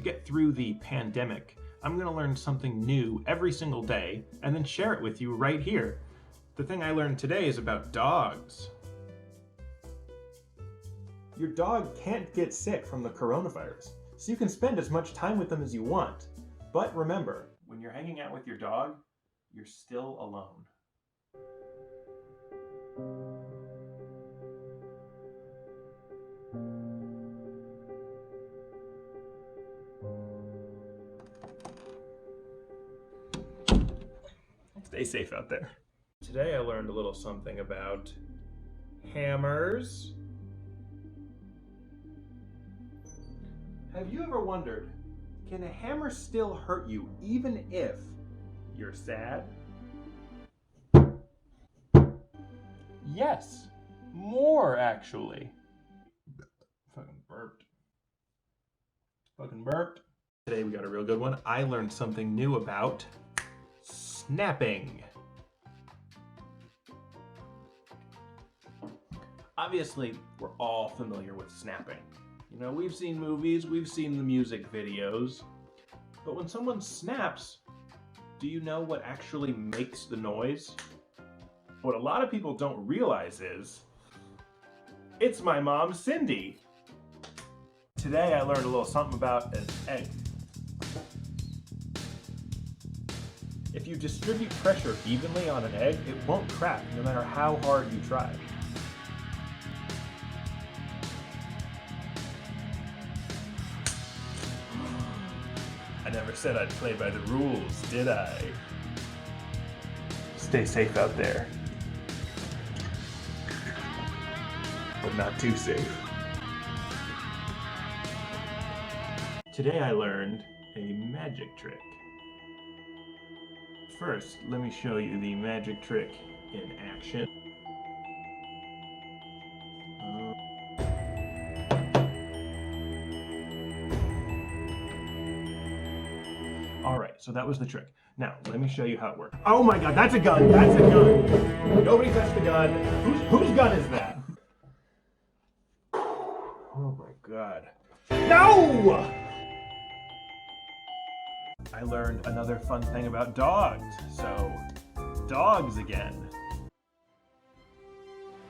get through the pandemic, I'm going to learn something new every single day and then share it with you right here. The thing I learned today is about dogs. Your dog can't get sick from the coronavirus, so you can spend as much time with them as you want. But remember, when you're hanging out with your dog, you're still alone. Stay safe out there. Today I learned a little something about hammers. Have you ever wondered, can a hammer still hurt you even if you're sad? Yes, more actually. Fucking burped. Today we got a real good one. I learned something new about snapping. Obviously, we're all familiar with snapping. You know, we've seen movies, we've seen the music videos, but when someone snaps, do you know what actually makes the noise? What a lot of people don't realize is, it's my mom, Cindy. Today I learned a little something about an egg. If you distribute pressure evenly on an egg, it won't crack no matter how hard you try. I never said I'd play by the rules, did I? Stay safe out there. But not too safe. Today I learned a magic trick. First, let me show you the magic trick in action. Alright, so that was the trick. Now, let me show you how it works. Oh my god, that's a gun! That's a gun! Nobody touched the gun. Whose gun is that? Oh my god. No! I learned another fun thing about dogs. So, dogs again.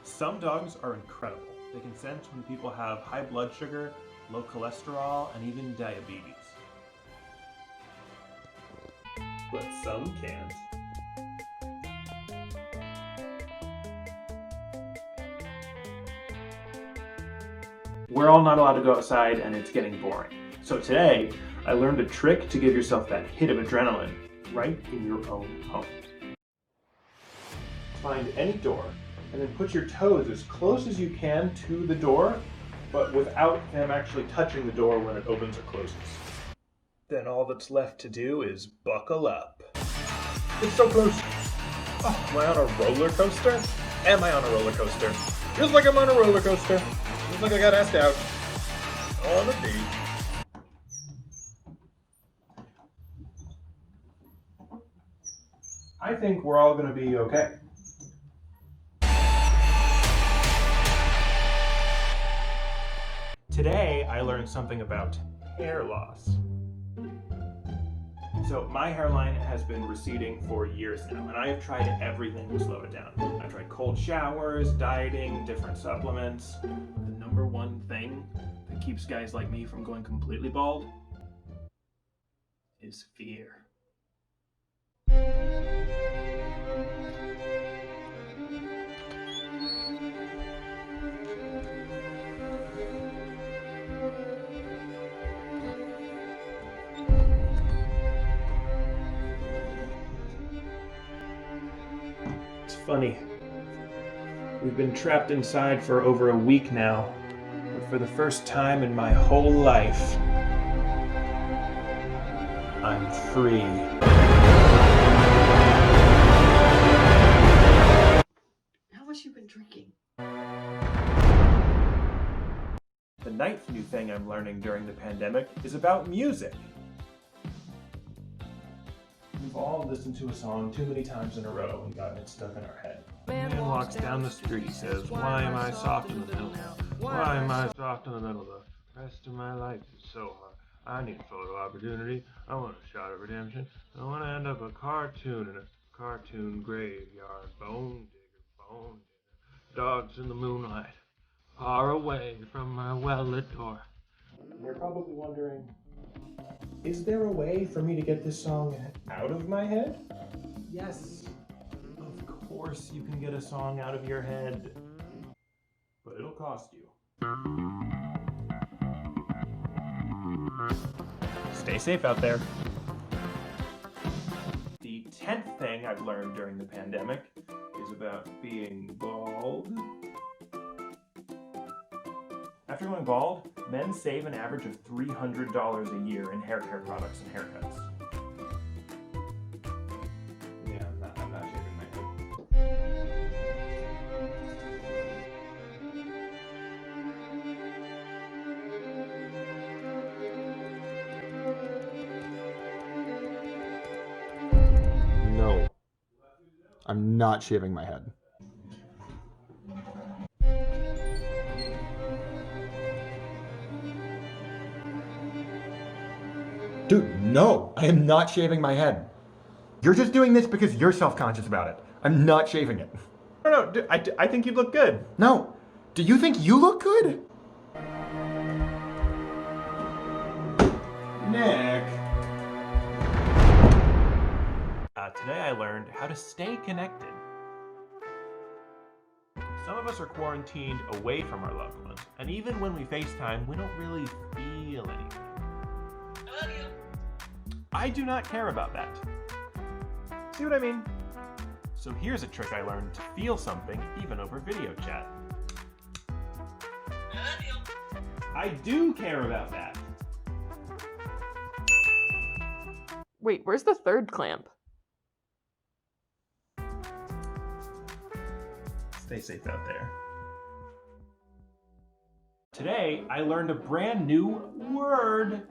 Some dogs are incredible. They can sense when people have high blood sugar, low cholesterol, and even diabetes. But some can't. We're all not allowed to go outside and it's getting boring. So today, I learned a trick to give yourself that hit of adrenaline right in your own home. Find any door and then put your toes as close as you can to the door, but without them actually touching the door when it opens or closes. Then all that's left to do is buckle up. It's so close. Oh, am I on a roller coaster? Am I on a roller coaster? Feels like I'm on a roller coaster. Feels like I got asked out. On the beach. I think we're all going to be okay. Today, I learned something about hair loss. So my hairline has been receding for years now, and I have tried everything to slow it down. I've tried cold showers, dieting, different supplements. The number one thing that keeps guys like me from going completely bald is fear. It's funny. We've been trapped inside for over a week now, but for the first time in my whole life, I'm free. How much you been drinking? The ninth new thing I'm learning during the pandemic is about music. We've all listened to a song too many times in a row and gotten it stuck in our head. Man walks down the street, says, "Why am I soft in the middle? Why am I soft in the middle? The rest of my life is so hard. I need a photo opportunity. I want a shot of redemption. I want to end up a cartoon in a cartoon graveyard. Bone digger, bone digger. Dogs in the moonlight, far away from my well-lit door. You're probably wondering, is there a way for me to get this song out of my head? Yes, of course you can get a song out of your head, but it'll cost you. Stay safe out there. The 10th thing I've learned during the pandemic is about being bald. After going bald, men save an average of $300 a year in hair care products and haircuts. Yeah, I'm not shaving my head. No. I'm not shaving my head. Dude, no! I am not shaving my head. You're just doing this because you're self-conscious about it. I'm not shaving it. No, I think you'd look good. No. Do you think you look good? Nick. Today I learned how to stay connected. Some of us are quarantined away from our loved ones, and even when we FaceTime, we don't really feel anything. I love you. I do not care about that. See what I mean? So here's a trick I learned to feel something even over video chat. I love you. I do care about that. Wait, where's the third clamp? Stay safe out there. Today, I learned a brand new word.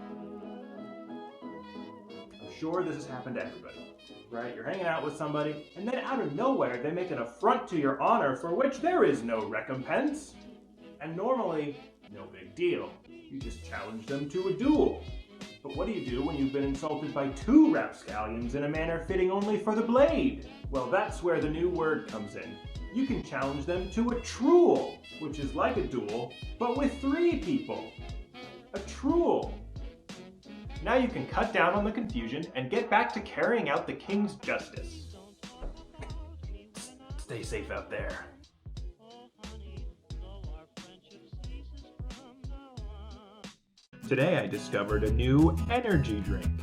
I'm sure this has happened to everybody, right? You're hanging out with somebody, and then out of nowhere, they make an affront to your honor for which there is no recompense. And normally, no big deal. You just challenge them to a duel. But what do you do when you've been insulted by two rapscallions in a manner fitting only for the blade? Well, that's where the new word comes in. You can challenge them to a truel, which is like a duel, but with 3 people. A truel. Now you can cut down on the confusion and get back to carrying out the king's justice. Stay safe out there. Today I discovered a new energy drink.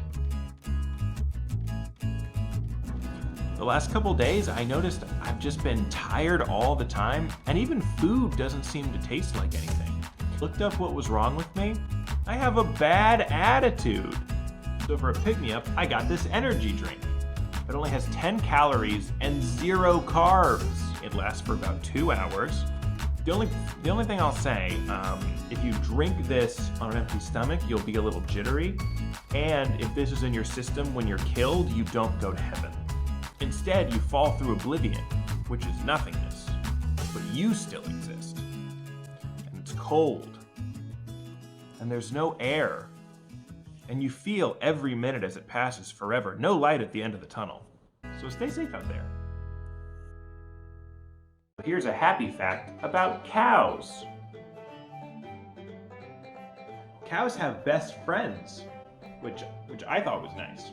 The last couple days, I noticed I've just been tired all the time, and even food doesn't seem to taste like anything. Looked up what was wrong with me. I have a bad attitude. So for a pick-me-up, I got this energy drink. It only has 10 calories and 0 carbs. It lasts for about 2 hours. The only thing I'll say, if you drink this on an empty stomach, you'll be a little jittery. And if this is in your system when you're killed, you don't go to heaven. Instead, you fall through oblivion, which is nothingness, but you still exist. And it's cold, and there's no air, and you feel every minute as it passes forever. No light at the end of the tunnel. So stay safe out there. Here's a happy fact about cows. Cows have best friends, which I thought was nice.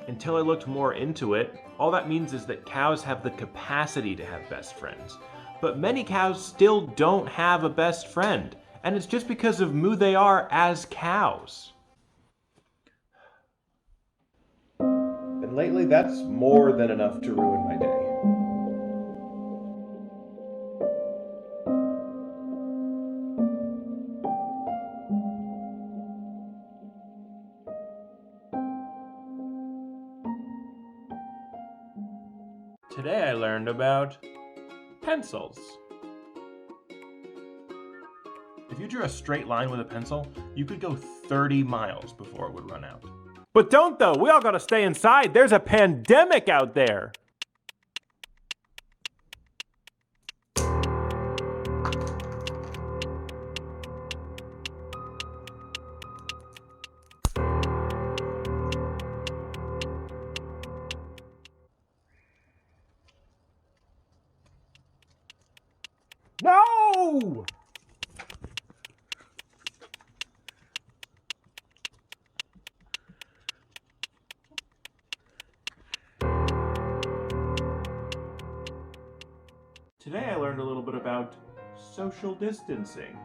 Until I looked more into it, all that means is that cows have the capacity to have best friends. But many cows still don't have a best friend, and it's just because of who they are as cows. And lately, that's more than enough to ruin my day. Today I learned about pencils. If you drew a straight line with a pencil, you could go 30 miles before it would run out. But don't though, we all gotta stay inside. There's a pandemic out there. Today I learned a little bit about social distancing.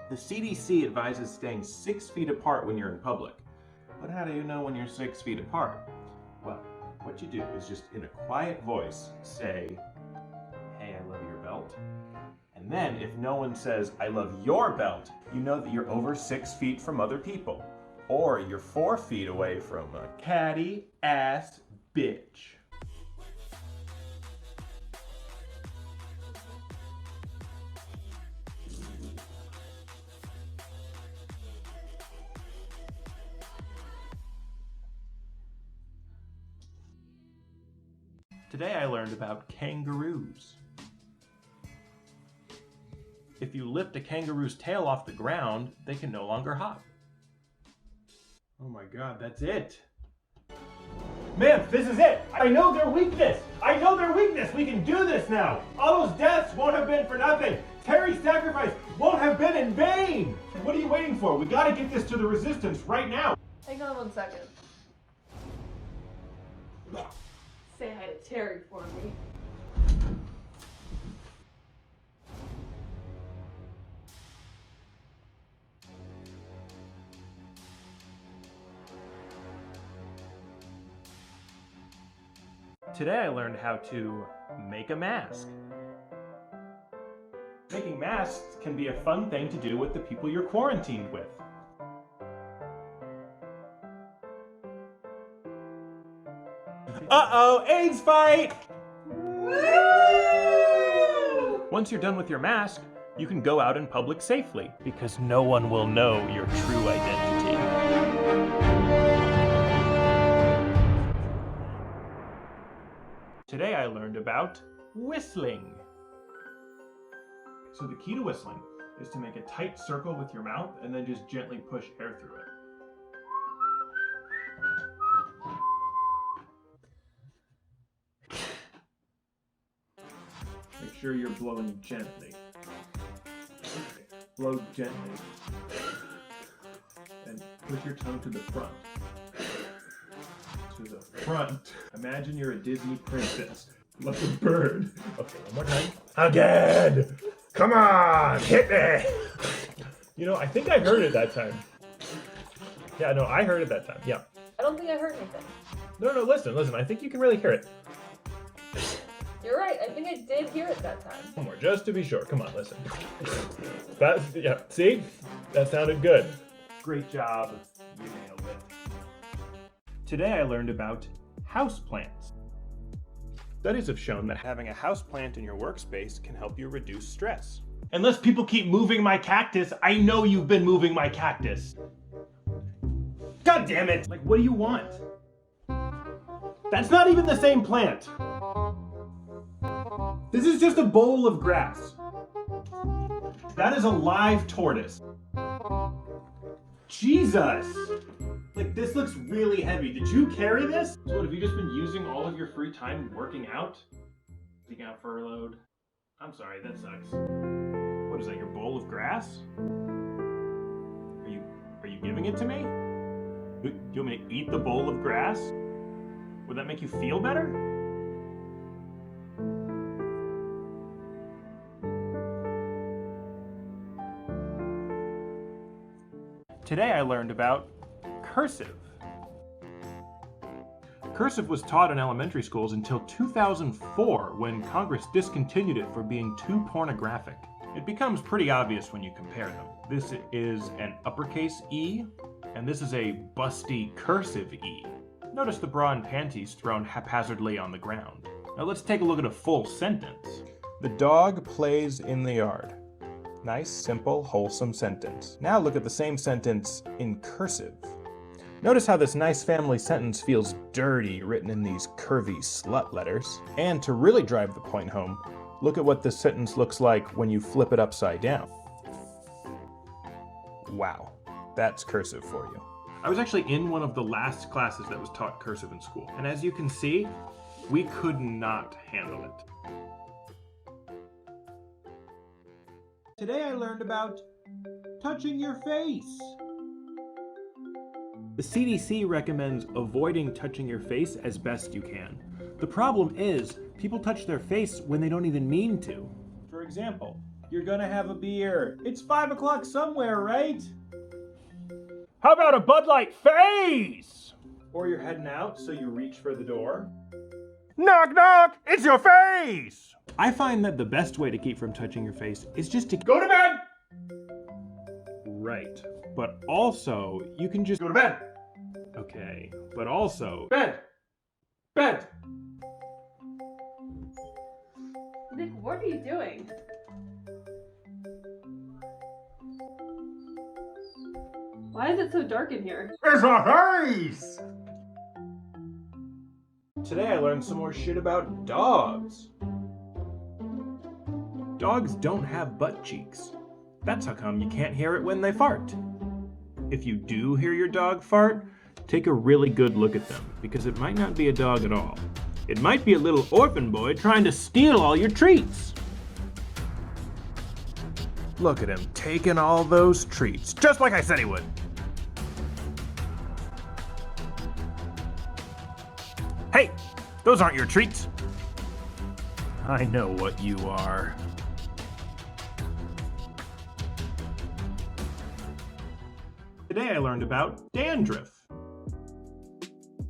The CDC advises staying 6 feet apart when you're in public. But how do you know when you're 6 feet apart? Well, what you do is just in a quiet voice say, "Hey, I love your belt." And then if no one says, "I love your belt," you know that you're over 6 feet from other people. Or you're 4 feet away from a catty ass bitch. Today I learned about kangaroos. If you lift a kangaroo's tail off the ground, they can no longer hop. Oh my god, that's it. Ma'am, this is it! I know their weakness! I know their weakness! We can do this now! All those deaths won't have been for nothing! Terry's sacrifice won't have been in vain! What are you waiting for? We gotta get this to the resistance right now! Hang on 1 second. Say hi to Terry for me. Today I learned how to make a mask. Making masks can be a fun thing to do with the people you're quarantined with. Uh-oh, AIDS fight! Once you're done with your mask, you can go out in public safely, because no one will know your true identity. Today I learned about whistling. So the key to whistling is to make a tight circle with your mouth and then just gently push air through it. Make sure you're blowing gently. Blow gently. And put your tongue to the front. To the front. Imagine you're a Disney princess, like a bird. Okay, one more time. Again! Come on, hit me! You know, I think I heard it that time. Yeah, no, I heard it that time, yeah. I don't think I heard anything. No, listen, I think you can really hear it. You're right, I think I did hear it that time. One more, just to be sure. Come on, listen. Yeah, see? That sounded good. Great job. You nailed it. Today I learned about houseplants. Studies have shown that having a houseplant in your workspace can help you reduce stress. Unless people keep moving my cactus, I know you've been moving my cactus. God damn it! Like, what do you want? That's not even the same plant. This is just a bowl of grass. That is a live tortoise. Jesus! Like, this looks really heavy. Did you carry this? So what, have you just been using all of your free time working out? Taking out furloughed? I'm sorry, that sucks. What is that, your bowl of grass? Are you giving it to me? Do you want me to eat the bowl of grass? Would that make you feel better? Today I learned about cursive. Cursive was taught in elementary schools until 2004 when Congress discontinued it for being too pornographic. It becomes pretty obvious when you compare them. This is an uppercase E, and this is a busty cursive E. Notice the bra and panties thrown haphazardly on the ground. Now let's take a look at a full sentence. The dog plays in the yard. Nice, simple, wholesome sentence. Now look at the same sentence in cursive. Notice how this nice family sentence feels dirty, written in these curvy slut letters. And to really drive the point home, look at what this sentence looks like when you flip it upside down. Wow, that's cursive for you. I was actually in one of the last classes that was taught cursive in school, and as you can see, we could not handle it. Today I learned about touching your face. The CDC recommends avoiding touching your face as best you can. The problem is, People touch their face when they don't even mean to. For example, you're gonna have a beer. It's 5 o'clock somewhere, right? How about a Bud Light face? Or you're heading out, so you reach for the door. Knock, knock! It's your face! I find that the best way to keep from touching your face is just to go to bed! Right. But also, you can just go to bed. Okay. But also, bed! Bed! Nick, what are you doing? Why is it so dark in here? It's my face! Today I learned some more shit about dogs. Dogs don't have butt cheeks. That's how come you can't hear it when they fart. If you do hear your dog fart, take a really good look at them, because it might not be a dog at all. It might be a little orphan boy trying to steal all your treats. Look at him taking all those treats, just like I said he would. Hey, those aren't your treats. I know what you are. Today I learned about dandruff.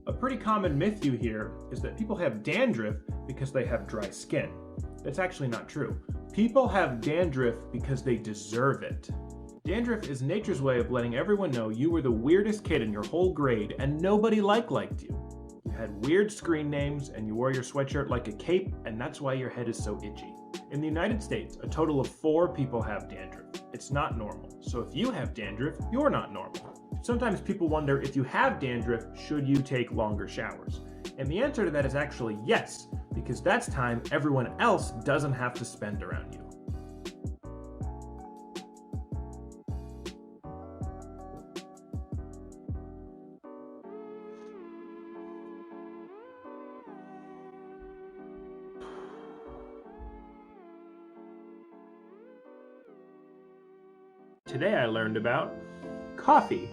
A pretty common myth you hear is that people have dandruff because they have dry skin. That's actually not true. People have dandruff because they deserve it. Dandruff is nature's way of letting everyone know you were the weirdest kid in your whole grade and nobody liked you. You had weird screen names and you wore your sweatshirt like a cape, and that's why your head is so itchy. In the United States, a total of 4 people have dandruff. It's not normal. So if you have dandruff, you're not normal. Sometimes people wonder, if you have dandruff, should you take longer showers? And the answer to that is actually yes, because that's time everyone else doesn't have to spend around you. Today I learned about coffee.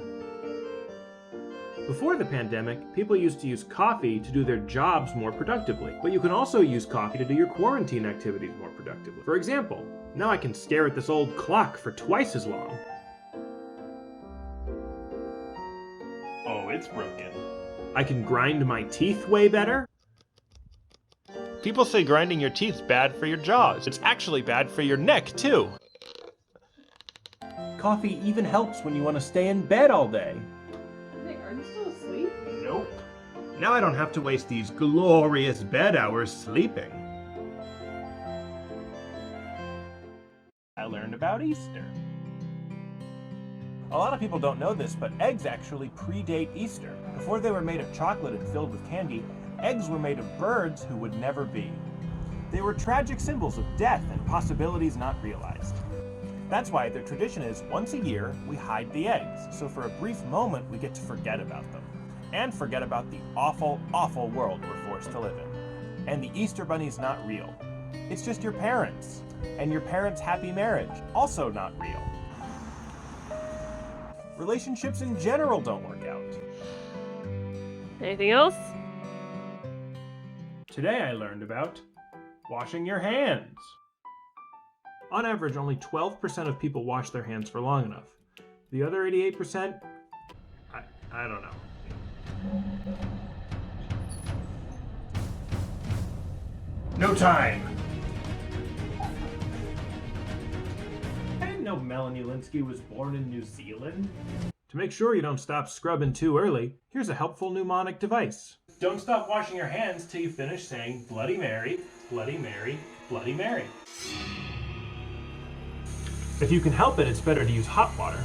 Before the pandemic, people used to use coffee to do their jobs more productively, but you can also use coffee to do your quarantine activities more productively. For example, now I can stare at this old clock for twice as long. Oh, it's broken. I can grind my teeth way better. People say grinding your teeth's bad for your jaws. It's actually bad for your neck, too. Coffee even helps when you want to stay in bed all day. Nick, are you still asleep? Nope. Now I don't have to waste these glorious bed hours sleeping. I learned about Easter. A lot of people don't know this, but eggs actually predate Easter. Before they were made of chocolate and filled with candy, eggs were made of birds who would never be. They were tragic symbols of death and possibilities not realized. That's why the tradition is, once a year, we hide the eggs, so for a brief moment we get to forget about them. And forget about the awful, awful world we're forced to live in. And the Easter Bunny's not real. It's just your parents. And your parents' happy marriage, also not real. Relationships in general don't work out. Anything else? Today I learned about washing your hands. On average, only 12% of people wash their hands for long enough. The other 88%, I don't know. No time! I didn't know Melanie Linsky was born in New Zealand. To make sure you don't stop scrubbing too early, here's a helpful mnemonic device. Don't stop washing your hands till you finish saying Bloody Mary, Bloody Mary, Bloody Mary. If you can help it, it's better to use hot water.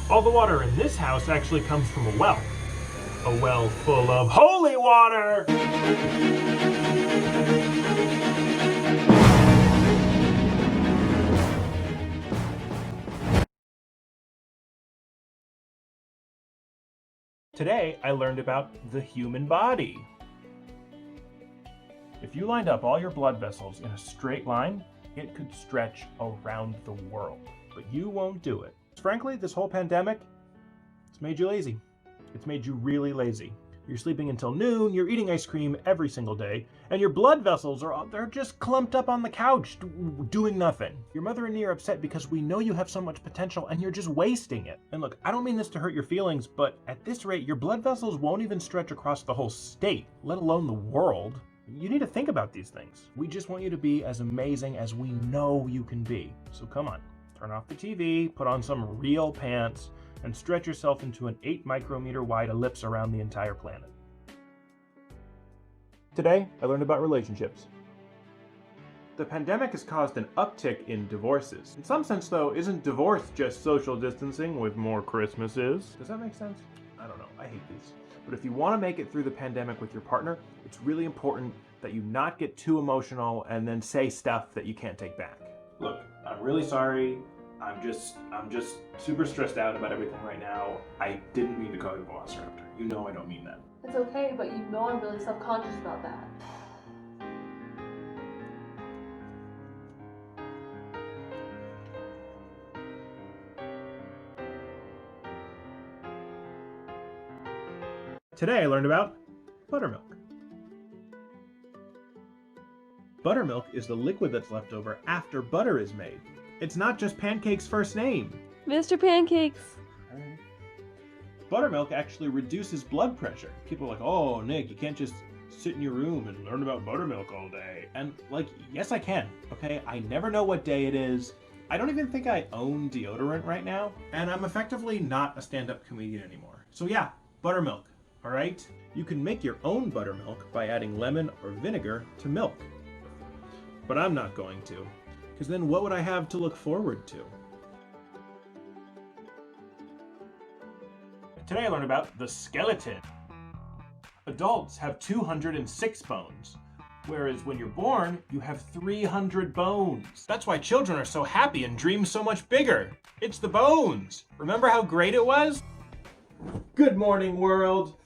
All the water in this house actually comes from a well. A well full of holy water! Today, I learned about the human body. If you lined up all your blood vessels in a straight line, it could stretch around the world, but you won't do it. Frankly, this whole pandemic, it's made you lazy. It's made you really lazy. You're sleeping until noon, you're eating ice cream every single day, and your blood vessels they're just clumped up on the couch doing nothing. Your mother and me are upset because we know you have so much potential and you're just wasting it. And look, I don't mean this to hurt your feelings, but at this rate, your blood vessels won't even stretch across the whole state, let alone the world. You need to think about these things. We just want you to be as amazing as we know you can be. So come on, turn off the TV, put on some real pants, and stretch yourself into an 8 micrometer wide ellipse around the entire planet. Today, I learned about relationships. The pandemic has caused an uptick in divorces. In some sense, though, isn't divorce just social distancing with more Christmases? Does that make sense? I don't know. I hate these. But if you want to make it through the pandemic with your partner, it's really important that you not get too emotional and then say stuff that you can't take back. Look, I'm really sorry. I'm just super stressed out about everything right now. I didn't mean to call you Velociraptor. You know I don't mean that. It's okay, but you know I'm really self-conscious about that. Today I learned about buttermilk. Buttermilk is the liquid that's left over after butter is made. It's not just Pancake's first name. Mr. Pancakes. Buttermilk actually reduces blood pressure. People are like, oh, Nick, you can't just sit in your room and learn about buttermilk all day. And like, yes, I can, okay? I never know what day it is. I don't even think I own deodorant right now. And I'm effectively not a stand-up comedian anymore. So yeah, buttermilk, all right? You can make your own buttermilk by adding lemon or vinegar to milk. But I'm not going to. Because then what would I have to look forward to? Today I learned about the skeleton. Adults have 206 bones, whereas when you're born, you have 300 bones. That's why children are so happy and dream so much bigger. It's the bones. Remember how great it was? Good morning, world.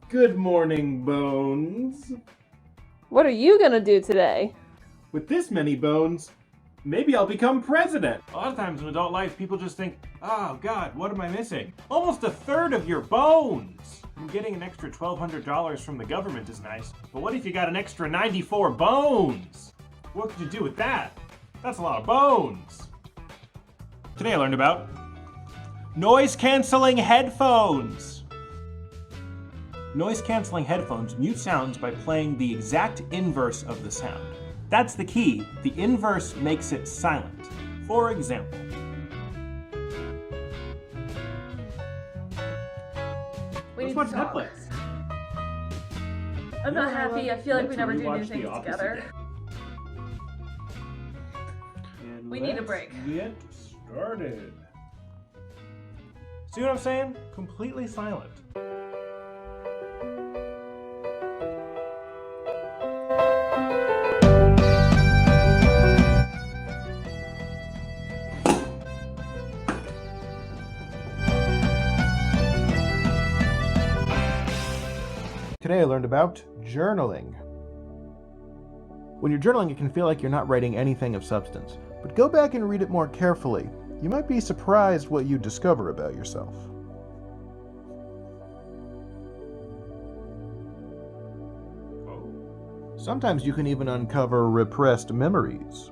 Good morning, bones. What are you gonna do today? With this many bones, maybe I'll become president. A lot of times in adult life, people just think, oh God, what am I missing? Almost a third of your bones. And getting an extra $1,200 from the government is nice, but what if you got an extra 94 bones? What could you do with that? That's a lot of bones. Today I learned about noise-canceling headphones. Noise-canceling headphones mute sounds by playing the exact inverse of the sound. That's the key. The inverse makes it silent. For example, let's watch Netflix. I'm not happy. I feel like we Let's never do rewatch anything The Office together. again. We need a break. Get started. See what I'm saying? Completely silent. Today I learned about journaling. When you're journaling, it can feel like you're not writing anything of substance. But go back and read it more carefully. You might be surprised what you discover about yourself. Sometimes you can even uncover repressed memories.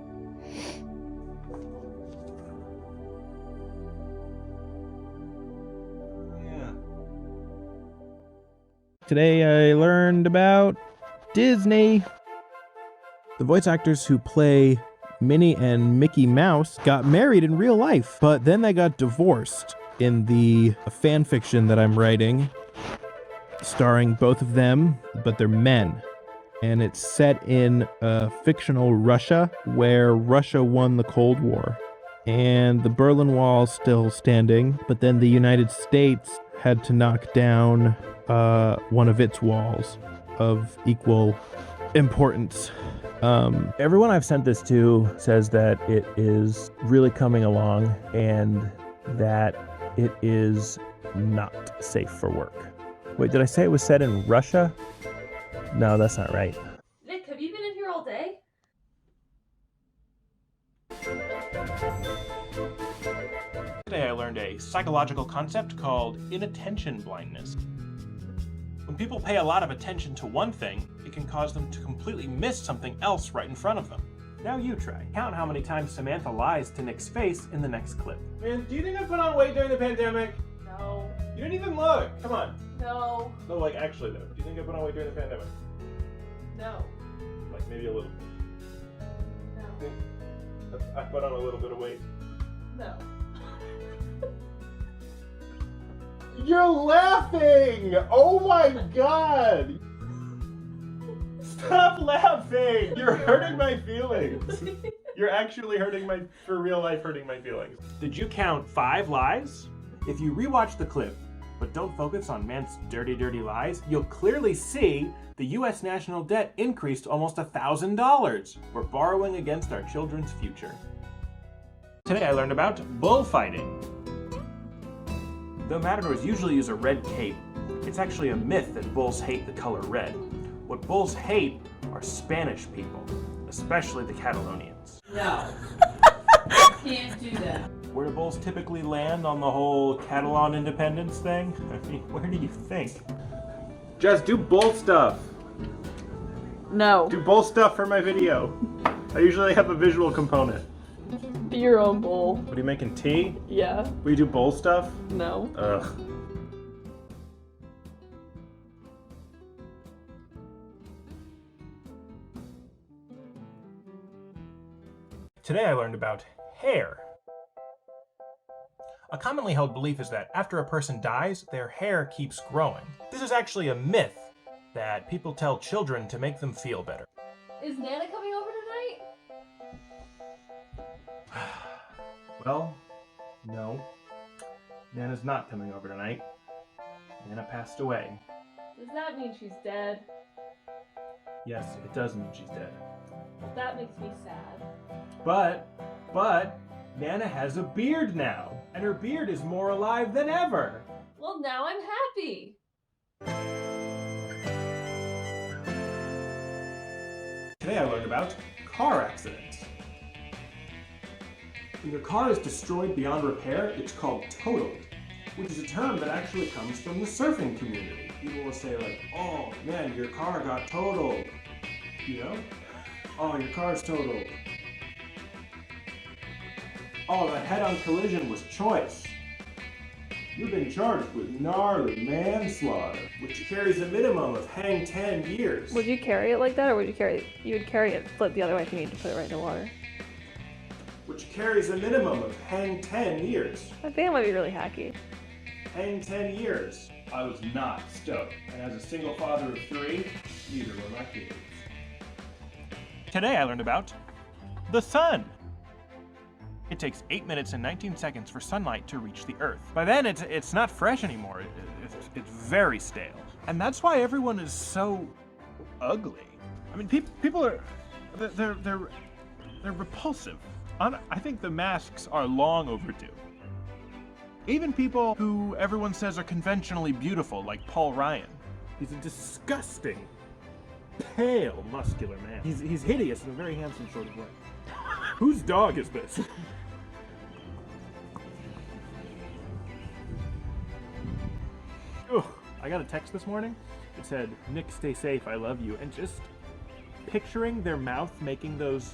Today I learned about Disney. The voice actors who play Minnie and Mickey Mouse got married in real life, but then they got divorced in the fan fiction that I'm writing, starring both of them, but they're men. And it's set in fictional Russia, where Russia won the Cold War. And the Berlin Wall's still standing, but then the United States had to knock down one of its walls of equal importance. Everyone I've sent this to says that it is really coming along and that it is not safe for work. Wait, did I say it was set in Russia? No, that's not right. Nick, have you been in here all day? Today I learned a psychological concept called inattention blindness. When When people pay a lot of attention to one thing, it can cause them to completely miss something else right in front of them. Now you try. Count how many times Samantha lies to Nick's face in the next clip. Man, do you think I put on weight during the pandemic? No. You didn't even look. Come on. No. No, like actually though. Do you think I put on weight during the pandemic? No. Like maybe a little. No. I put on a little bit of weight. No. You're laughing! Oh my god! Stop laughing! You're hurting my feelings. You're actually hurting my, for real life, hurting my feelings. Did you count 5 lies? If you rewatch the clip, but don't focus on man's dirty, dirty lies, you'll clearly see the U.S. national debt increased almost $1,000. We're borrowing against our children's future. Today I learned about bullfighting. Though matadors usually use a red cape, it's actually a myth that bulls hate the color red. What bulls hate are Spanish people, especially the Catalonians. No. Can't do that. Where do bulls typically land on the whole Catalan independence thing? I mean, where do you think? Just do bull stuff. No. Do bull stuff for my video. I usually have a visual component. Be your own bull. What are you making, tea? Yeah. Will you do bull stuff? No. Ugh. Today I learned about hair. A commonly held belief is that after a person dies, their hair keeps growing. This is actually a myth that people tell children to make them feel better. Is Nana coming over tonight? Well, no. Nana's not coming over tonight. Nana passed away. Does that mean she's dead? Yes, it does mean she's dead. That makes me sad. But, Nana has a beard now, and her beard is more alive than ever. Well, now I'm happy. Today I learned about car accidents. When your car is destroyed beyond repair, it's called totaled, which is a term that actually comes from the surfing community. People will say like, oh man, your car got totaled. You know? Oh, your car's totaled. Oh, that head-on collision was choice. You've been charged with gnarly manslaughter, which carries a minimum of hang 10 years. Would you carry it like that, or would you carry it flip the other way if you need to put it right in the water? Which carries a minimum of hang 10 years. I think it might be really hacky. Hang 10 years. I was not stoked. And as a single father of 3, neither were my kids. Today I learned about the sun. It takes 8 minutes and 19 seconds for sunlight to reach the Earth. By then, it's not fresh anymore. It's very stale. And that's why everyone is so ugly. I mean, people are they're repulsive. I think the masks are long overdue. Even people who everyone says are conventionally beautiful, like Paul Ryan. He's a disgusting, pale, muscular man. He's hideous in a very handsome sort of way. Whose dog is this? Ugh, I got a text this morning. It said, Nick, stay safe, I love you. And just picturing their mouth making those...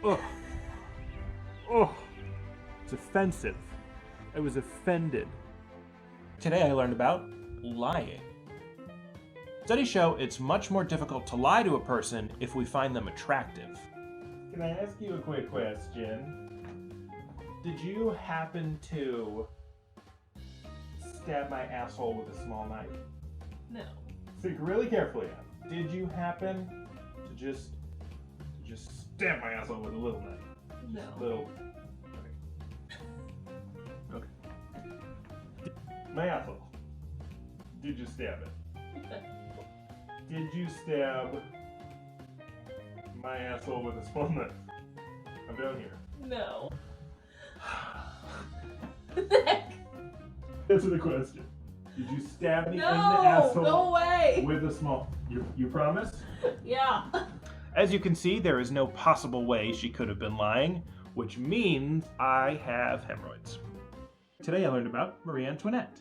Ugh. Ugh. It's offensive. I was offended. Today I learned about lying. Studies show it's much more difficult to lie to a person if we find them attractive. Can I ask you a quick question? Did you happen to stab my asshole with a small knife? No. Think really carefully now. Did you happen to just stab my asshole with a little knife? No. Little. Okay. My asshole. Did you stab it? Did you stab my asshole with a small knife? I'm down here. No. Answer the question. Did you stab me in the No! asshole Go away! with a small... You promise? Yeah. As you can see, there is no possible way she could have been lying, which means I have hemorrhoids. Today I learned about Marie Antoinette.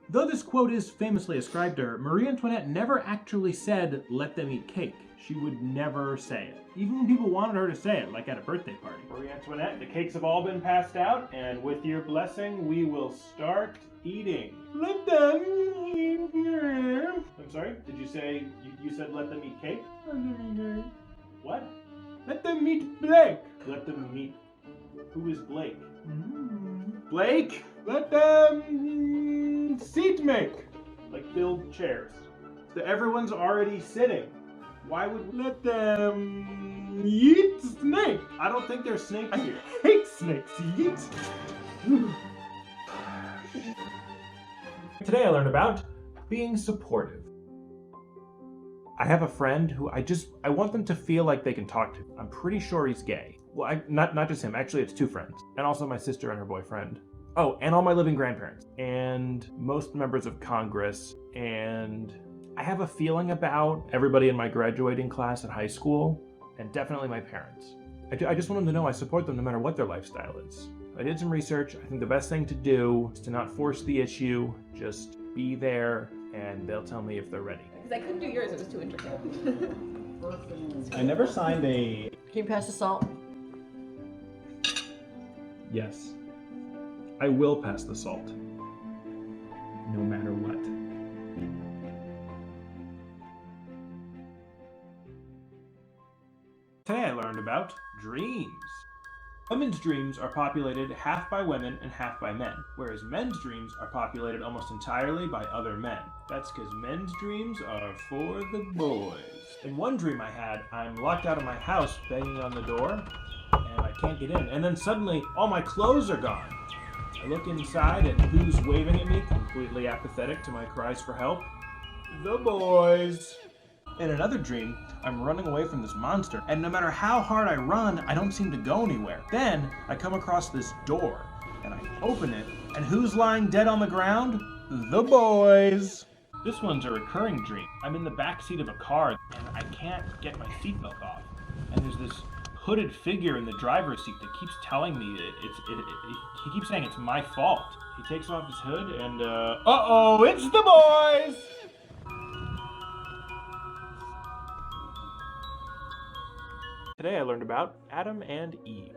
Though this quote is famously ascribed to her, Marie Antoinette never actually said, "let them eat cake." She would never say it. Even when people wanted her to say it, like at a birthday party. Marie Antoinette, the cakes have all been passed out, and with your blessing, we will start eating. Let them eat. I'm sorry, did you say, you said let them eat cake? What? Let them meet Blake. Let them meet. Who is Blake? Blake? Let them seat make. Like build chairs. So everyone's already sitting. Why would let them eat snake? I don't think there's snakes here. I hate snakes. Eat. Today I learned about being supportive. I have a friend who I want them to feel like they can talk to. I'm pretty sure he's gay. Well, not just him. Actually, it's two friends. And also my sister and her boyfriend. Oh, and all my living grandparents. And most members of Congress. And I have a feeling about everybody in my graduating class at high school. And definitely my parents. I just want them to know I support them no matter what their lifestyle is. I did some research. I think the best thing to do is to not force the issue. Just be there, and they'll tell me if they're ready. Because I couldn't do yours, it was too intricate. I never signed a... Can you pass the salt? Yes. I will pass the salt. No matter what. Today I learned about dreams. Women's dreams are populated half by women and half by men, whereas men's dreams are populated almost entirely by other men. That's because men's dreams are for the boys. In one dream I had, I'm locked out of my house banging on the door, and I can't get in. And then suddenly, all my clothes are gone. I look inside, and who's waving at me, completely apathetic to my cries for help? The boys. In another dream, I'm running away from this monster, and no matter how hard I run, I don't seem to go anywhere. Then, I come across this door, and I open it, and who's lying dead on the ground? The boys! This one's a recurring dream. I'm in the back seat of a car, and I can't get my seatbelt off. And there's this hooded figure in the driver's seat that keeps telling me he keeps saying it's my fault. He takes off his hood, and uh-oh, it's the boys! Today I learned about Adam and Eve.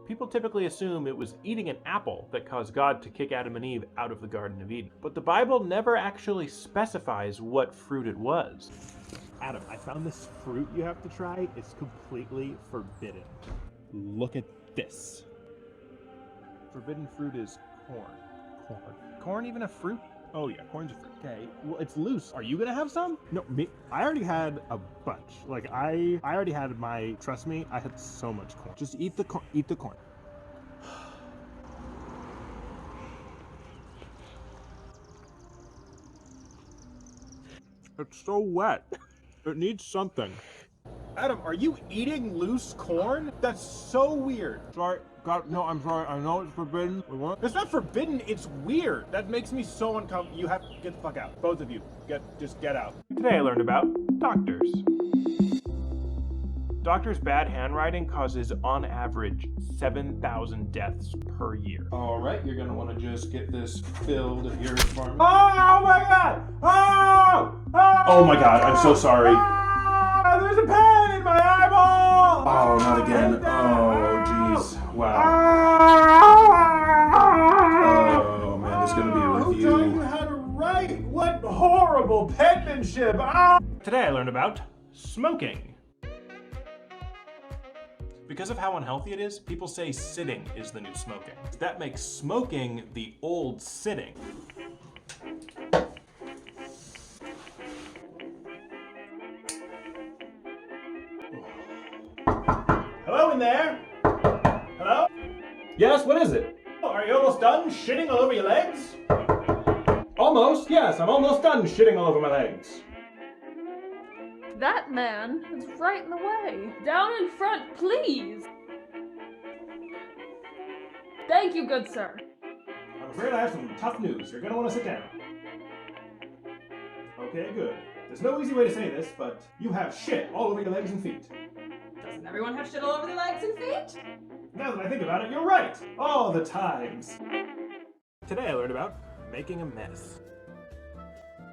People typically assume it was eating an apple that caused God to kick Adam and Eve out of the Garden of Eden. But the Bible never actually specifies what fruit it was. Adam, I found this fruit you have to try. It's completely forbidden. Look at this. Forbidden fruit is corn. Corn even a fruit? Oh yeah, corn's a fruit. Okay, well it's loose. Are you gonna have some? No, me. I already had a bunch. Like I already had my. Trust me, I had so much corn. Just eat the corn. Eat the corn. It's so wet. It needs something. Adam, are you eating loose corn? That's so weird. Sorry. God, no, I'm sorry. I know it's forbidden. It's not forbidden. It's weird. That makes me so uncomfortable. You have to get the fuck out. Both of you. Just get out. Today I learned about doctors. Doctors' bad handwriting causes, on average, 7,000 deaths per year. Alright, you're gonna wanna just get this filled here for me. Oh my god! Oh my god, I'm so sorry. There's a pen in my eyeball! Oh, not again. Oh, jeez. Wow. Oh, man, this is gonna be a Who review. taught you how to write? What horrible penmanship! Today I learned about smoking. Because of how unhealthy it is, people say sitting is the new smoking. That makes smoking the old sitting. Hello in there? Hello? Yes, what is it? Are you almost done shitting all over your legs? Almost, yes, I'm almost done shitting all over my legs. That man is right in the way. Down in front, please. Thank you, good sir. I'm afraid I have some tough news. You're gonna want to sit down. Okay, good. There's no easy way to say this, but you have shit all over your legs and feet. Doesn't everyone have shit all over their legs and feet? Now that I think about it, you're right. All the times. Today I learned about making a mess.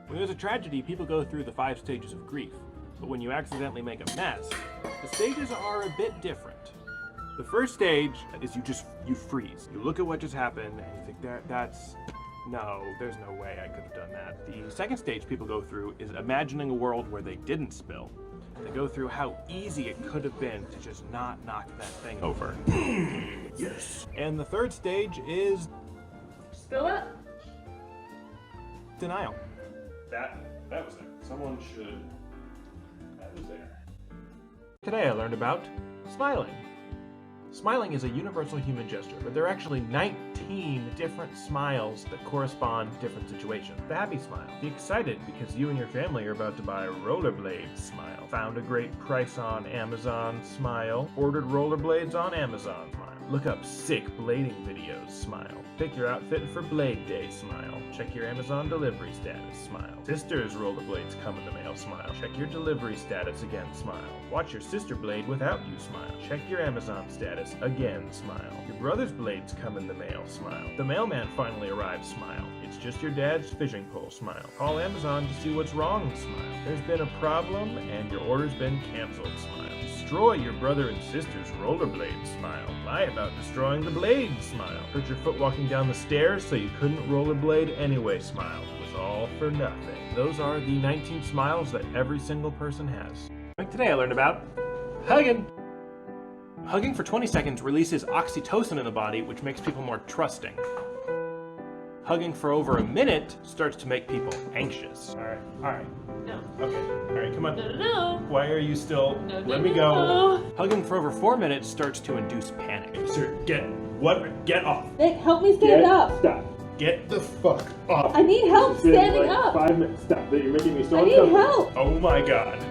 When there's a tragedy, people go through the 5 stages of grief. But when you accidentally make a mess, the stages are a bit different. The first stage is you freeze. You look at what just happened and you think no, there's no way I could have done that. The second stage people go through is imagining a world where they didn't spill. They go through how easy it could have been to just not knock that thing over. Yes. And the third stage is Spill it? denial. That was there. Someone should. That was there. Today I learned about smiling. Smiling is a universal human gesture, but there are actually 19 different smiles that correspond to different situations. The happy smile. Be excited because you and your family are about to buy rollerblades. Smile. Found a great price on Amazon. Smile. Ordered rollerblades on Amazon. Smile. Look up sick blading videos. Smile. Pick your outfit for Blade Day. Smile. Check your Amazon delivery status. Smile. Sister's rollerblades come in the mail. Smile. Check your delivery status again. Smile. Watch your sister blade without you. Smile. Check your Amazon status again. Smile. Your brother's blades come in the mail. Smile. The mailman finally arrived. Smile. It's just your dad's fishing pole. Smile. Call Amazon to see what's wrong. Smile. There's been a problem and your order's been canceled. Smile. Destroy your brother and sister's rollerblades. Smile. Lie about destroying the blades. Smile. Hurt your foot walking down the stairs so you couldn't rollerblade anyway. Smile. It was all for nothing. Those are the 19 smiles that every single person has. Today I learned about hugging. Hugging for 20 seconds releases oxytocin in the body, which makes people more trusting. Hugging for over a minute starts to make people anxious. All right. No. Okay, all right, come on. No. Why are you still? No, Let no, me go. no. Hugging for over 4 minutes starts to induce panic. Sir, get off. Nick, help me stand up. Stop. Get the fuck off. I need help standing up. 5 minutes. Stop. You're making me so I need uncomfortable. help. Oh my god.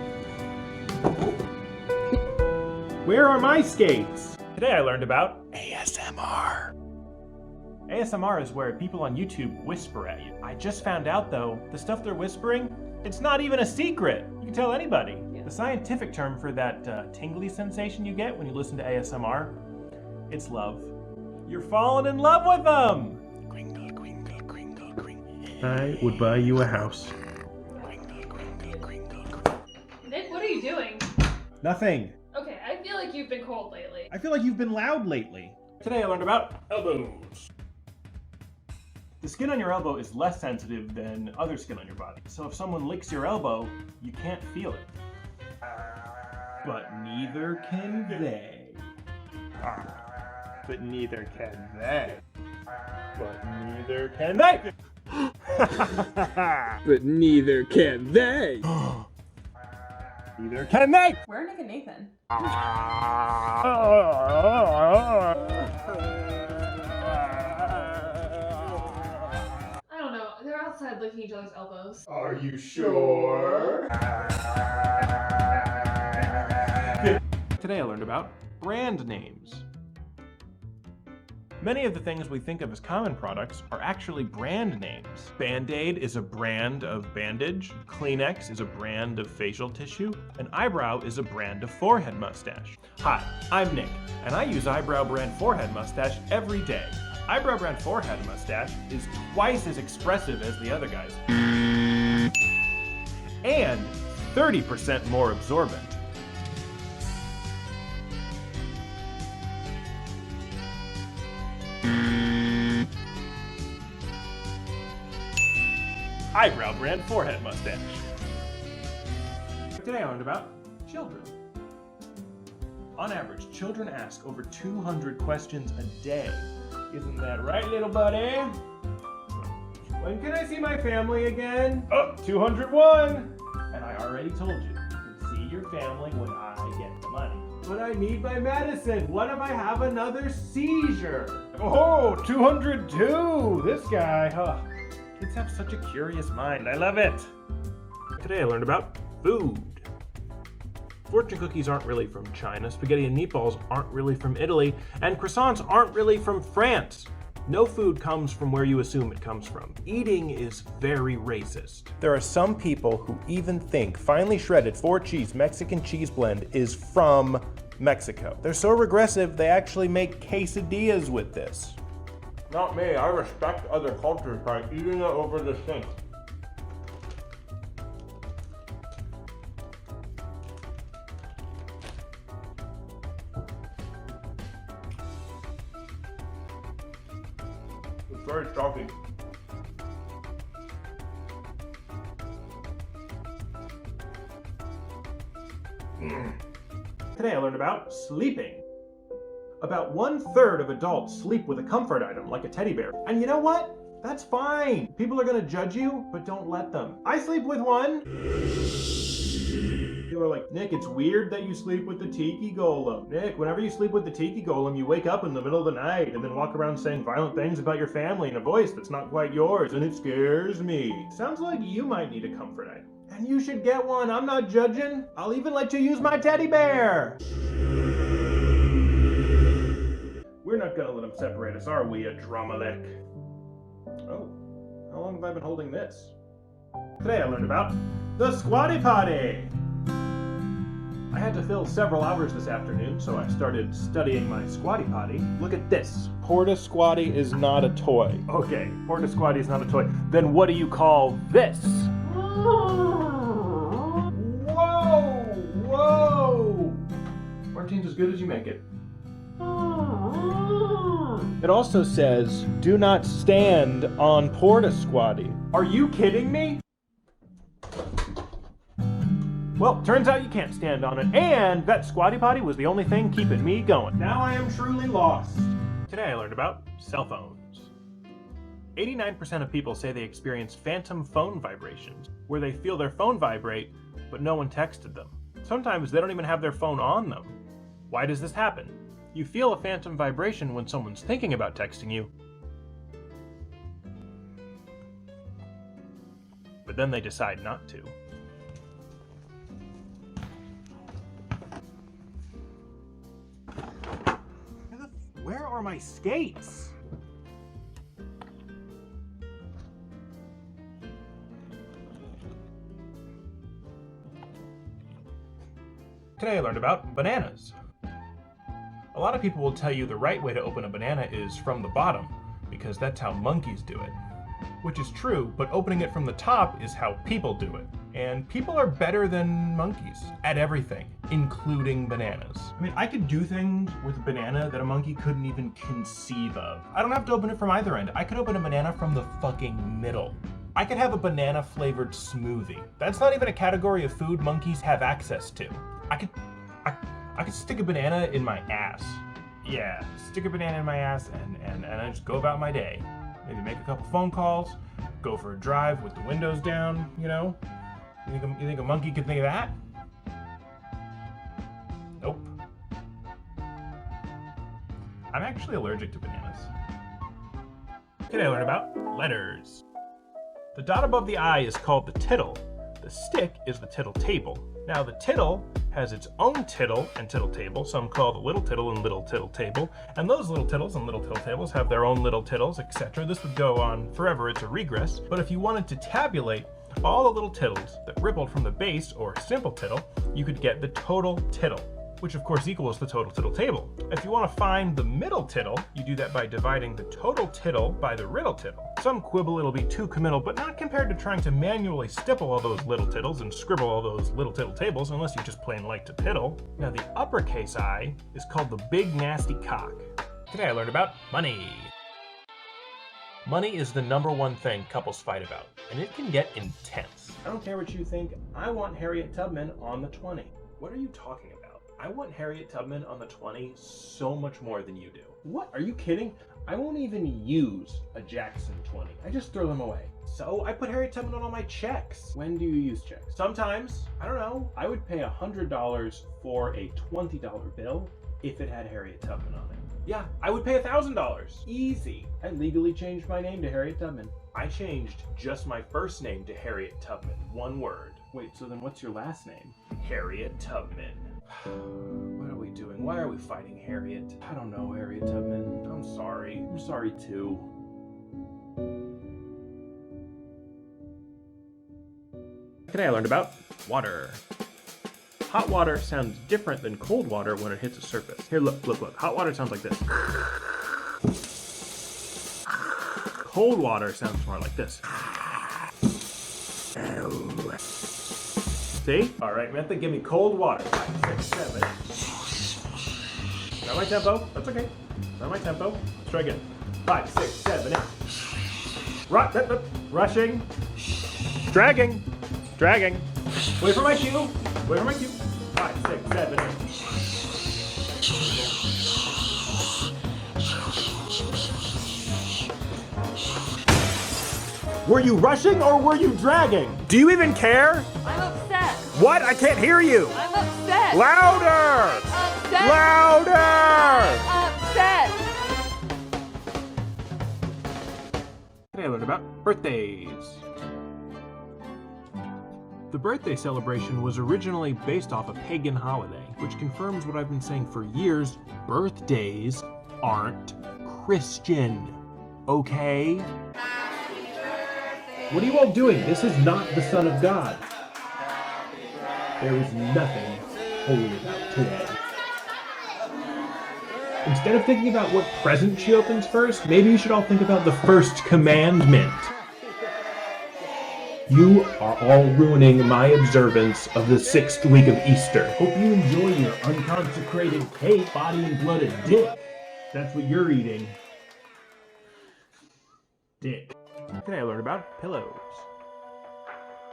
Where are my skates? Today I learned about ASMR. ASMR is where people on YouTube whisper at you. I just found out though, the stuff they're whispering, it's not even a secret. You can tell anybody. Yeah. The scientific term for that tingly sensation you get when you listen to ASMR, it's love. You're falling in love with them. Kringle, kringle, kringle, kringle. I would buy you a house. Kringle, kringle, kringle, kringle. Nick, what are you doing? Nothing. Okay, I feel like you've been cold lately. I feel like you've been loud lately. Today I learned about elbows. The skin on your elbow is less sensitive than other skin on your body. So if someone licks your elbow, you can't feel it. But neither can they. But neither can they. But neither can they. But neither can they. Neither can they. Where are Nick and Nathan? I don't know. They're outside licking each other's elbows. Are you sure? Today I learned about brand names. Many of the things we think of as common products are actually brand names. Band-Aid is a brand of bandage, Kleenex is a brand of facial tissue, and Eyebrow is a brand of forehead mustache. Hi, I'm Nick, and I use Eyebrow brand forehead mustache every day. Eyebrow brand forehead mustache is twice as expressive as the other guys. And 30% more absorbent. Eyebrow brand forehead mustache. Today I learned about children. On average, children ask over 200 questions a day. Isn't that right, little buddy? When can I see my family again? Oh, 201! And I already told you, you can see your family when I get the money. But I need my medicine. What if I have another seizure? Oh, 202! This guy, huh? Kids have such a curious mind. I love it. Today I learned about food. Fortune cookies aren't really from China, spaghetti and meatballs aren't really from Italy, and croissants aren't really from France. No food comes from where you assume it comes from. Eating is very racist. There are some people who even think finely shredded 4-cheese Mexican cheese blend is from Mexico. They're so regressive, they actually make quesadillas with this. Not me. I respect other cultures by eating it over the sink. It's very chalky. Today I learned about sleeping. About 1/3 of adults sleep with a comfort item like a teddy bear. And you know what? That's fine. People are gonna judge you, but don't let them. I sleep with one. People are like, Nick, it's weird that you sleep with the tiki golem. Nick, whenever you sleep with the tiki golem, you wake up in the middle of the night and then walk around saying violent things about your family in a voice that's not quite yours, and it scares me. Sounds like you might need a comfort item. And you should get one. I'm not judging. I'll even let you use my teddy bear. We're not gonna let them separate us, are we, Adramelech? Oh, how long have I been holding this? Today I learned about the Squatty Potty. I had to fill several hours this afternoon, so I started studying my Squatty Potty. Look at this. Porta Squatty is not a toy. Okay, Porta Squatty is not a toy. Then what do you call this? Whoa! Whoa! Martine's as good as you make it. It also says, do not stand on Porta Squatty. Are you kidding me? Well, turns out you can't stand on it, and that Squatty Potty was the only thing keeping me going. Now I am truly lost. Today I learned about cell phones. 89% of people say they experience phantom phone vibrations, where they feel their phone vibrate, but no one texted them. Sometimes they don't even have their phone on them. Why does this happen? You feel a phantom vibration when someone's thinking about texting you, but then they decide not to. Where are my skates? Today I learned about bananas. A lot of people will tell you the right way to open a banana is from the bottom, because that's how monkeys do it. Which is true, but opening it from the top is how people do it. And people are better than monkeys at everything, including bananas. I mean, I could do things with a banana that a monkey couldn't even conceive of. I don't have to open it from either end. I could open a banana from the fucking middle. I could have a banana flavored smoothie. That's not even a category of food monkeys have access to. I could stick a banana in my ass. Yeah, stick a banana in my ass and I just go about my day. Maybe make a couple phone calls, go for a drive with the windows down, you know? You think a monkey could think of that? Nope. I'm actually allergic to bananas. Today I learned about letters. The dot above the I is called the tittle. The stick is the tittle table. Now the tittle has its own tittle and tittle table, some call the little tittle and little tittle table, and those little tittles and little tittle tables have their own little tittles, etc. This would go on forever, it's a regress, but if you wanted to tabulate all the little tittles that rippled from the base, or simple tittle, you could get the total tittle, which of course equals the total tittle table. If you want to find the middle tittle, you do that by dividing the total tittle by the riddle tittle. Some quibble it'll be too committal, but not compared to trying to manually stipple all those little tittles and scribble all those little tittle tables, unless you just plain like to tiddle. Now the uppercase I is called the big nasty cock. Today I learned about money. Money is the #1 thing couples fight about, and it can get intense. I don't care what you think, I want Harriet Tubman on the 20. What are you talking about? I want Harriet Tubman on the 20 so much more than you do. What? Are you kidding? I won't even use a Jackson 20. I just throw them away. So I put Harriet Tubman on all my checks. When do you use checks? Sometimes. I don't know. I would pay $100 for a $20 bill if it had Harriet Tubman on it. Yeah, I would pay $1,000. Easy. I legally changed my name to Harriet Tubman. I changed just my first name to Harriet Tubman. One word. Wait, so then what's your last name? Harriet Tubman. What are we doing? Why are we fighting Harriet? I don't know, Harriet Tubman. I'm sorry. I'm sorry too. Today I learned about water. Hot water sounds different than cold water when it hits a surface. Here, look. Hot water sounds like this. Cold water sounds more like this. See? All right, Mentha, give me cold water. 5, 6, 7. Not my tempo. That's okay. Not my tempo. Let's try again. 5, 6, 7, 8. Rushing. Dragging. Dragging. Wait for my cue. Wait for my cue. 5, 6, 7, 8. Were you rushing or were you dragging? Do you even care? I'm upset. What? I can't hear you. I'm upset. Louder! Upset. Louder! Upset. Today I learned about birthdays. The birthday celebration was originally based off a pagan holiday, which confirms what I've been saying for years: birthdays aren't Christian. Okay? What are you all doing? This is not the Son of God. There is nothing holy about today. Instead of thinking about what present she opens first, maybe you should all think about the first commandment. You are all ruining my observance of the 6th week of Easter. Hope you enjoy your unconsecrated cake, body and blood of dick. That's what you're eating. Dick. Today I learned about pillows.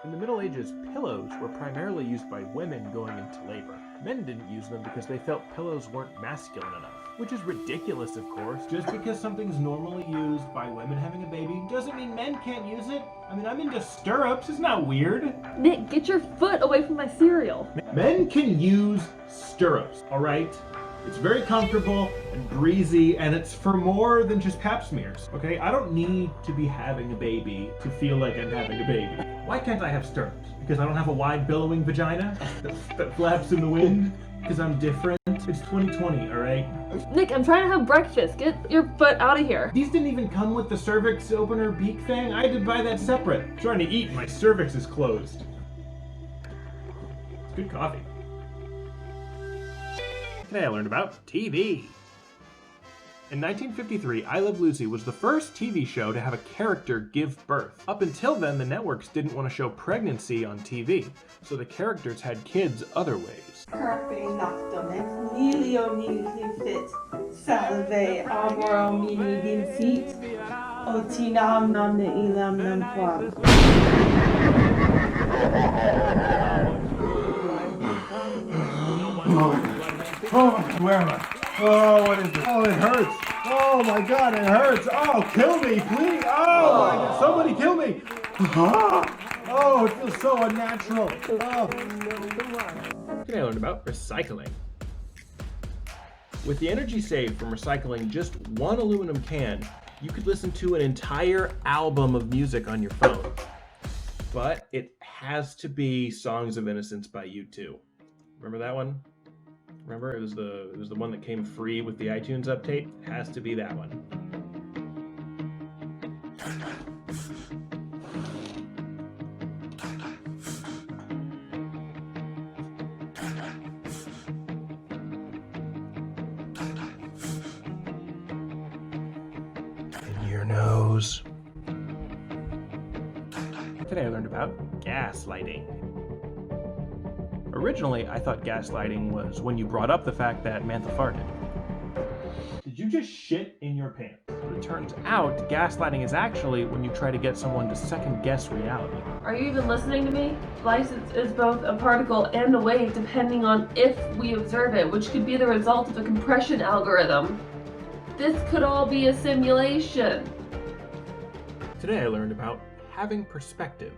In the Middle Ages, pillows were primarily used by women going into labor. Men didn't use them because they felt pillows weren't masculine enough. Which is ridiculous, of course. Just because something's normally used by women having a baby doesn't mean men can't use it. I mean, I'm into stirrups. It's not weird. Nick, get your foot away from my cereal. Men can use stirrups, all right? It's very comfortable and breezy, and it's for more than just pap smears, okay? I don't need to be having a baby to feel like I'm having a baby. Why can't I have stirrups? Because I don't have a wide billowing vagina that flaps in the wind? Because I'm different? It's 2020, all right? Nick, I'm trying to have breakfast. Get your foot out of here. These didn't even come with the cervix opener beak thing. I had to buy that separate. I'm trying to eat, my cervix is closed. It's good coffee. Today I learned about TV. In 1953, I Love Lucy was the first TV show to have a character give birth. Up until then, the networks didn't want to show pregnancy on TV, so the characters had kids other ways. Carpe noctem, nilio nihil fit, salve amor mini vincit, otinam namne ilam nam quam. Oh, where am I? Oh, what is it? Oh, it hurts. Oh my God, it hurts. Oh, kill me, please. Oh, my God. Somebody kill me. Oh, it feels so unnatural. Oh. Today I learned about recycling. With the energy saved from recycling just one aluminum can, you could listen to an entire album of music on your phone. But it has to be Songs of Innocence by U2. Remember that one? Remember, it was the one that came free with the iTunes update. It has to be that one. In your nose. Today I learned about gaslighting. Originally, I thought gaslighting was when you brought up the fact that Mantha farted. Did you just shit in your pants? But it turns out gaslighting is actually when you try to get someone to second guess reality. Are you even listening to me? Light is both a particle and a wave depending on if we observe it, which could be the result of a compression algorithm. This could all be a simulation. Today I learned about having perspective.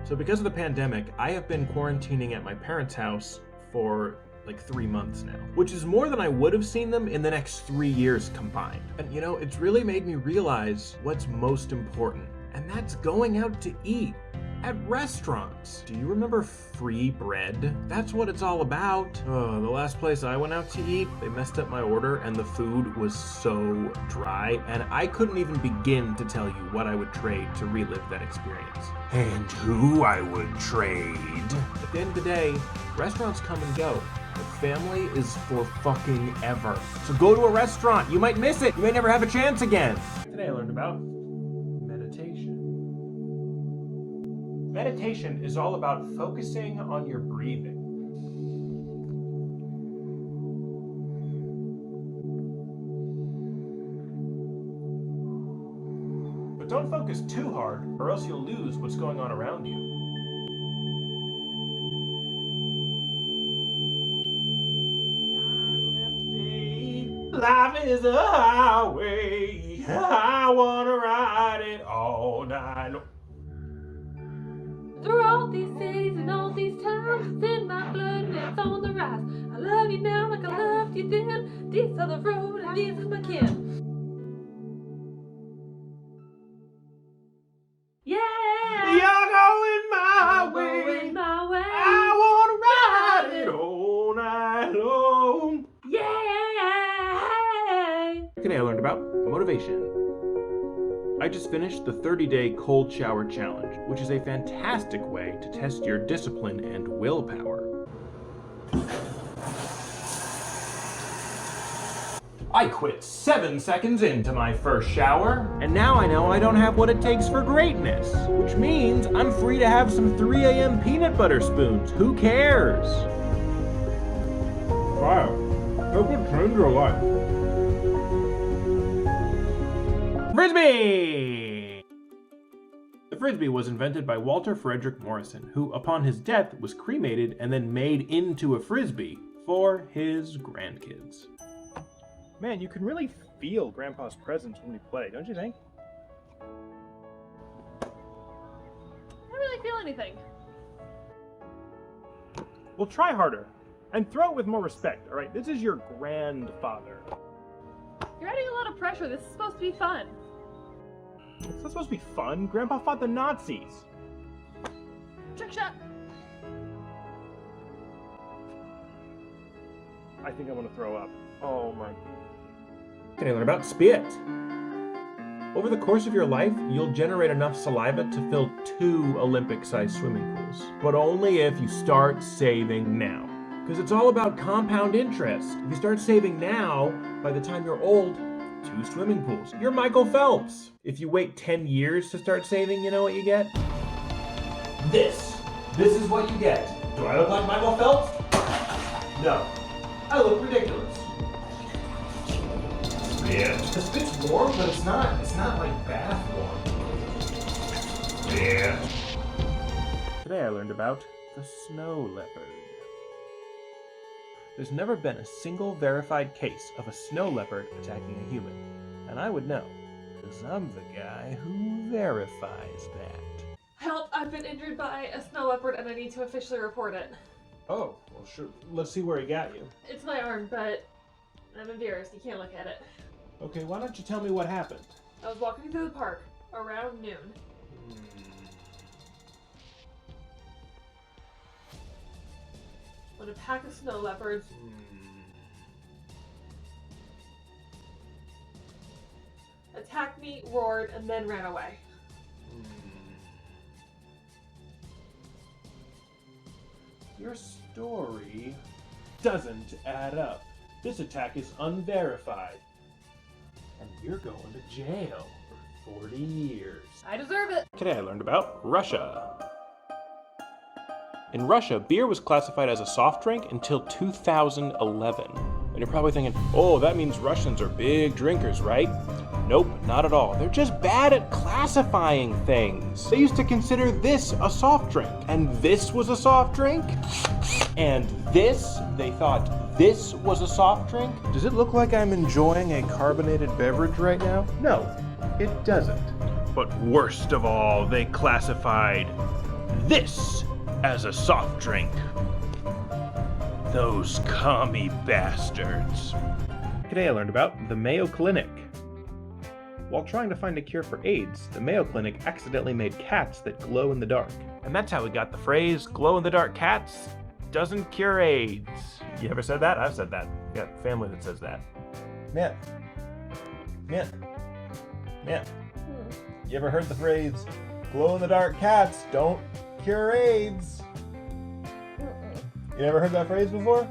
So because of the pandemic, I have been quarantining at my parents' house for like 3 months now, which is more than I would have seen them in the next 3 years combined. And you know, it's really made me realize what's most important, and that's going out to eat at restaurants. Do you remember free bread? That's what it's all about. Oh, the last place I went out to eat, they messed up my order and the food was so dry, and I couldn't even begin to tell you what I would trade to relive that experience. And who I would trade. At the end of the day, restaurants come and go. But family is for fucking ever. So go to a restaurant. You might miss it. You may never have a chance again. Today I learned about meditation. Meditation is all about focusing on your breathing. But don't focus too hard, or else you'll lose what's going on around you. Life is a highway, I wanna ride it all night long. Through all these cities and all these towns, it's in my blood and it's on the rise. I love you now like I loved you then. These are the road and these are my kin. Yeah! You're going my way. Going my way. I wanna ride it all night long. Yeah! Today I learned about motivation. I just finished the 30-day cold shower challenge, which is a fantastic way to test your discipline and willpower. I quit 7 seconds into my first shower, and now I know I don't have what it takes for greatness, which means I'm free to have some 3 a.m. peanut butter spoons. Who cares? Wow, that could change your life. Frisbee! The Frisbee was invented by Walter Frederick Morrison, who, upon his death, was cremated and then made into a Frisbee for his grandkids. Man, you can really feel Grandpa's presence when we play, don't you think? I don't really feel anything. Well, try harder. And throw it with more respect, alright? This is your grandfather. You're adding a lot of pressure. This is supposed to be fun. It's not supposed to be fun. Grandpa fought the Nazis. Trick shot. I think I want to throw up. Oh my. Today I learned about spit. Over the course of your life, you'll generate enough saliva to fill 2 Olympic-sized swimming pools. But only if you start saving now. Because it's all about compound interest. If you start saving now, by the time you're old, 2 swimming pools. You're Michael Phelps. If you wait 10 years to start saving, you know what you get? This. This is what you get. Do I look like Michael Phelps? No. I look ridiculous. Yeah. The spit's warm, but it's not like bath warm. Yeah. Today I learned about the snow leopard. There's never been a single verified case of a snow leopard attacking a human. And I would know, because I'm the guy who verifies that. Help! I've been injured by a snow leopard and I need to officially report it. Oh, well sure. Let's see where he got you. It's my arm, but I'm embarrassed. You can't look at it. Okay, why don't you tell me what happened? I was walking through the park around noon. When a pack of snow leopards attacked me, roared, and then ran away. Your story doesn't add up. This attack is unverified. And you're going to jail for 40 years. I deserve it! Today I learned about Russia. In Russia, beer was classified as a soft drink until 2011. And you're probably thinking, oh, that means Russians are big drinkers, right? Nope, not at all. They're just bad at classifying things. They used to consider this a soft drink, and this was a soft drink, and this, they thought this was a soft drink. Does it look like I'm enjoying a carbonated beverage right now? No, it doesn't. But worst of all, they classified this as a soft drink. Those commie bastards. Today I learned about the Mayo Clinic. While trying to find a cure for AIDS, the Mayo Clinic accidentally made cats that glow in the dark. And that's how we got the phrase, glow in the dark cats doesn't cure AIDS. You ever said that? I've said that. Got family that says that. Man. You ever heard the phrase, glow-in-the-dark cats don't cure AIDS? You never heard that phrase before?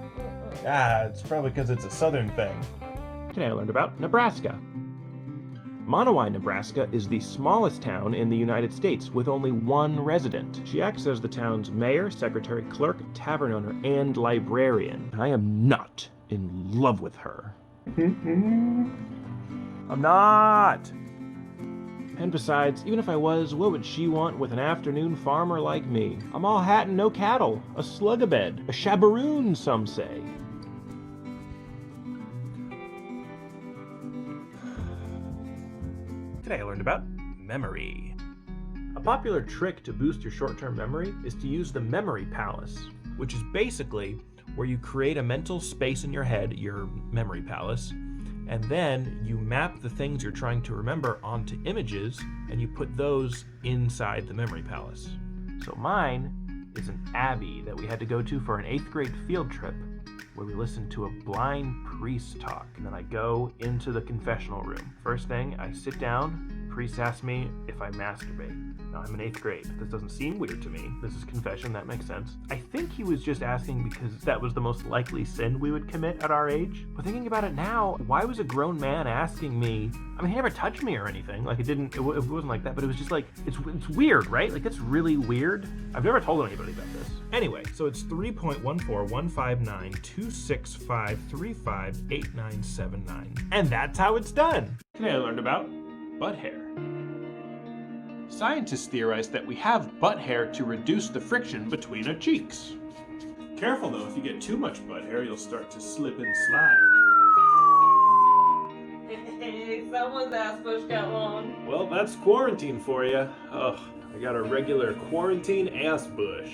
Ah, it's probably because it's a southern thing. Today I learned about Nebraska. Monowai, Nebraska is the smallest town in the United States with only one resident. She acts as the town's mayor, secretary, clerk, tavern owner, and librarian. I am not in love with her. I'm not! And besides, even if I was, what would she want with an afternoon farmer like me? I'm all hat and no cattle, a slug-a-bed, a shabaroon, some say. Today I learned about memory. A popular trick to boost your short-term memory is to use the memory palace, which is basically where you create a mental space in your head, your memory palace, and then you map the things you're trying to remember onto images, and you put those inside the memory palace. So mine is an abbey that we had to go to for an 8th grade field trip, where we listened to a blind priest talk. And then I go into the confessional room. First thing, I sit down, priest asks me if I masturbate. Now, I'm in 8th grade. This doesn't seem weird to me. This is confession, that makes sense. I think he was just asking because that was the most likely sin we would commit at our age. But thinking about it now, why was a grown man asking me? I mean, he never touched me or anything. Like, it wasn't like that, but it was just like, it's weird, right? Like, that's really weird. I've never told anybody about this. Anyway, so it's 3.141592653588979. And that's how it's done. Today I learned about butt hair. Scientists theorize that we have butt hair to reduce the friction between our cheeks. Careful though, if you get too much butt hair, you'll start to slip and slide. Hey, someone's ass bush got long. Well, that's quarantine for you. Ugh, I got a regular quarantine ass bush.